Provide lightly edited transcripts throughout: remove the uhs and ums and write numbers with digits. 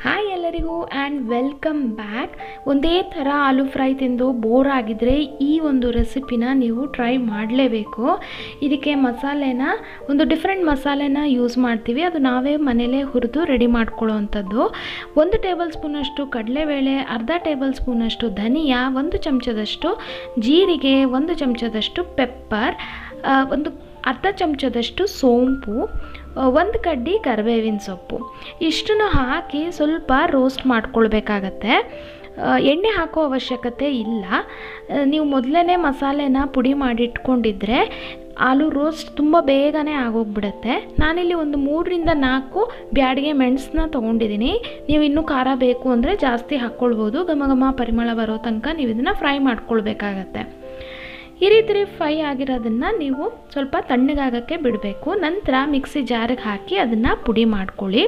Hi ಎಲ್ಲರಿಗೂ and welcome back. ಒಂದೇ ಥರ ಆಲೂ ಫ್ರೈ ತಿಂದು ಬೋರ್ ಆಗಿದ್ದರೆ ಈ ಒಂದು ರೆಸಿಪಿನ ನೀವು ಟ್ರೈ ಮಾಡಲೇಬೇಕು. ಇದಕ್ಕೆ ಮಸಾಲೆನ ಒಂದು ಡಿಫ್ರೆಂಟ್ ಮಸಾಲೆನ ಯೂಸ್ ಮಾಡ್ತೀವಿ. ಅದು ನಾವೇ ಮನೇಲೇ ಹುರಿದು ರೆಡಿ ಮಾಡ್ಕೊಳ್ಳೋ ಅಂಥದ್ದು. 1 ಟೇಬಲ್ ಸ್ಪೂನಷ್ಟು ಕಡಲೆಬೇಳೆ, ಅರ್ಧ ಟೇಬಲ್ ಸ್ಪೂನಷ್ಟು ಧನಿಯಾ, 1 ಚಮಚದಷ್ಟು ಜೀರಿಗೆ, 1 ಚಮಚದಷ್ಟು ಪೆಪ್ಪರ್, ಒಂದು ಅರ್ಧ ಚಮಚದಷ್ಟು ಸೋಂಪು, 1 ಕಡ್ಡಿ ಕರಿಬೇವಿನ ಸೊಪ್ಪು, ಇಷ್ಟನ್ನು ಹಾಕಿ ಸ್ವಲ್ಪ ರೋಸ್ಟ್ ಮಾಡ್ಕೊಳ್ಬೇಕಾಗತ್ತೆ. ಎಣ್ಣೆ ಹಾಕೋ ಅವಶ್ಯಕತೆ ಇಲ್ಲ. ನೀವು ಮೊದಲೇ ಮಸಾಲೆನ ಪುಡಿ ಮಾಡಿಟ್ಕೊಂಡಿದ್ರೆ ಆಲೂ ರೋಸ್ಟ್ ತುಂಬ ಬೇಗನೆ ಆಗೋಗ್ಬಿಡುತ್ತೆ. ನಾನಿಲ್ಲಿ ಒಂದು 3ರಿಂದ 4 ಬ್ಯಾಡಿಗೆ ಮೆಣಸನ್ನ ತೊಗೊಂಡಿದ್ದೀನಿ. ನೀವು ಇನ್ನೂ ಖಾರ ಬೇಕು ಅಂದರೆ ಜಾಸ್ತಿ ಹಾಕ್ಕೊಳ್ಬೋದು. ಘಮ ಘಮ ಪರಿಮಳ ಬರೋ ತನಕ ನೀವು ಇದನ್ನು ಫ್ರೈ ಮಾಡ್ಕೊಳ್ಬೇಕಾಗತ್ತೆ. ಈ ರೀತಿ ಫ್ರೈ ಆಗಿರೋದನ್ನು ನೀವು ಸ್ವಲ್ಪ ತಣ್ಣಗಾಗಕ್ಕೆ ಬಿಡಬೇಕು. ನಂತರ ಮಿಕ್ಸಿ ಜಾರಿಗೆ ಹಾಕಿ ಅದನ್ನು ಪುಡಿ ಮಾಡ್ಕೊಳ್ಳಿ.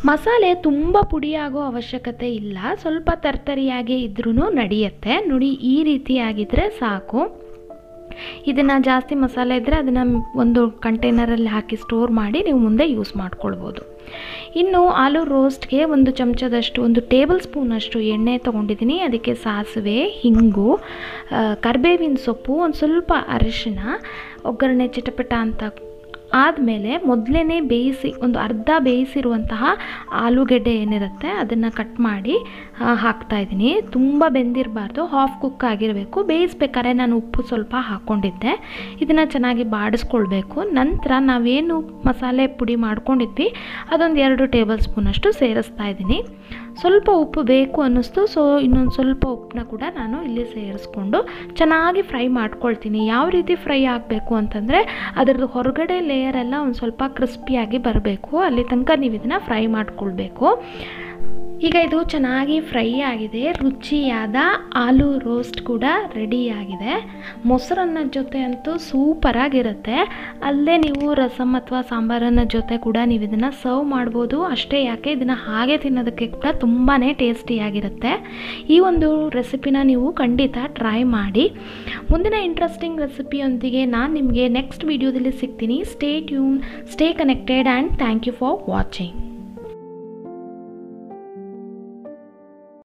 ಮಸಾಲೆ ತುಂಬ ಪುಡಿಯಾಗೋ ಅವಶ್ಯಕತೆ ಇಲ್ಲ, ಸ್ವಲ್ಪ ತರ್ತರಿಯಾಗಿ ಇದ್ರೂ ನಡೆಯುತ್ತೆ. ನೋಡಿ, ಈ ರೀತಿಯಾಗಿದ್ದರೆ ಸಾಕು. ಇದನ್ನು ಜಾಸ್ತಿ ಮಸಾಲೆ ಇದ್ದರೆ ಅದನ್ನು ಒಂದು ಕಂಟೈನರಲ್ಲಿ ಹಾಕಿ ಸ್ಟೋರ್ ಮಾಡಿ ನೀವು ಮುಂದೆ ಯೂಸ್ ಮಾಡ್ಕೊಳ್ಬೋದು. ಇನ್ನು ಆಲೂ ರೋಸ್ಟ್ಗೆ 1 ಚಮಚದಷ್ಟು 1 ಟೇಬಲ್ ಸ್ಪೂನಷ್ಟು ಎಣ್ಣೆ ತೊಗೊಂಡಿದ್ದೀನಿ. ಅದಕ್ಕೆ ಸಾಸಿವೆ, ಹಿಂಗು, ಕರಿಬೇವಿನ ಸೊಪ್ಪು, ಒಂದು ಸ್ವಲ್ಪ ಅರಿಶಿನ, ಒಗ್ಗರಣೆ ಚಿಟಪಟ ಅಂತ ಆದಮೇಲೆ ಮೊದಲೇ ಬೇಯಿಸಿ ಒಂದು ಅರ್ಧ ಬೇಯಿಸಿರುವಂತಹ ಆಲೂಗೆಡ್ಡೆ ಏನಿರುತ್ತೆ ಅದನ್ನು ಕಟ್ ಮಾಡಿ ಹಾಕ್ತಾಯಿದ್ದೀನಿ. ತುಂಬ ಬೆಂದಿರಬಾರ್ದು, ಹಾಫ್ ಕುಕ್ ಆಗಿರಬೇಕು. ಬೇಯಿಸ್ಬೇಕಾದ್ರೆ ನಾನು ಉಪ್ಪು ಸ್ವಲ್ಪ ಹಾಕ್ಕೊಂಡಿದ್ದೆ. ಇದನ್ನು ಚೆನ್ನಾಗಿ ಬಾಡಿಸ್ಕೊಳ್ಬೇಕು. ನಂತರ ನಾವೇನು ಮಸಾಲೆ ಪುಡಿ ಮಾಡ್ಕೊಂಡಿದ್ವಿ ಅದೊಂದು 2 ಟೇಬಲ್ ಸ್ಪೂನಷ್ಟು ಸೇರಿಸ್ತಾ ಇದ್ದೀನಿ. ಸ್ವಲ್ಪ ಉಪ್ಪು ಬೇಕು ಅನ್ನಿಸ್ತು, ಸೊ ಇನ್ನೊಂದು ಸ್ವಲ್ಪ ಉಪ್ಪನ್ನ ಕೂಡ ನಾನು ಇಲ್ಲಿ ಸೇರಿಸ್ಕೊಂಡು ಚೆನ್ನಾಗಿ ಫ್ರೈ ಮಾಡ್ಕೊಳ್ತೀನಿ. ಯಾವ ರೀತಿ ಫ್ರೈ ಆಗಬೇಕು ಅಂತಂದರೆ ಅದರದ್ದು ಹೊರಗಡೆ ಲೇಯರ್ ಎಲ್ಲ ಒಂದು ಸ್ವಲ್ಪ ಕ್ರಿಸ್ಪಿಯಾಗಿ ಬರಬೇಕು. ಅಲ್ಲಿ ತನಕ ನೀವು ಇದನ್ನು ಫ್ರೈ ಮಾಡ್ಕೊಳ್ಬೇಕು. ಈಗ ಇದು ಚೆನ್ನಾಗಿ ಫ್ರೈ ಆಗಿದೆ. ರುಚಿಯಾದ ಆಲೂ ರೋಸ್ಟ್ ಕೂಡ ರೆಡಿಯಾಗಿದೆ. ಮೊಸರನ್ನ ಜೊತೆ ಅಂತೂ ಸೂಪರಾಗಿರುತ್ತೆ. ಅಲ್ಲೇ ನೀವು ರಸಮ್ ಅಥವಾ ಸಾಂಬಾರನ್ನ ಜೊತೆ ಕೂಡ ನೀವು ಇದನ್ನು ಸರ್ವ್ ಮಾಡ್ಬೋದು. ಅಷ್ಟೇ ಯಾಕೆ, ಇದನ್ನು ಹಾಗೆ ತಿನ್ನೋದಕ್ಕೆ ಕೂಡ ತುಂಬಾ ಟೇಸ್ಟಿಯಾಗಿರುತ್ತೆ. ಈ ಒಂದು ರೆಸಿಪಿನ ನೀವು ಖಂಡಿತ ಟ್ರೈ ಮಾಡಿ. ಮುಂದಿನ ಇಂಟ್ರೆಸ್ಟಿಂಗ್ ರೆಸಿಪಿಯೊಂದಿಗೆ ನಾನು ನಿಮಗೆ ನೆಕ್ಸ್ಟ್ ವಿಡಿಯೋದಲ್ಲಿ ಸಿಗ್ತೀನಿ. Stay tune, stay connected and thank you for watching.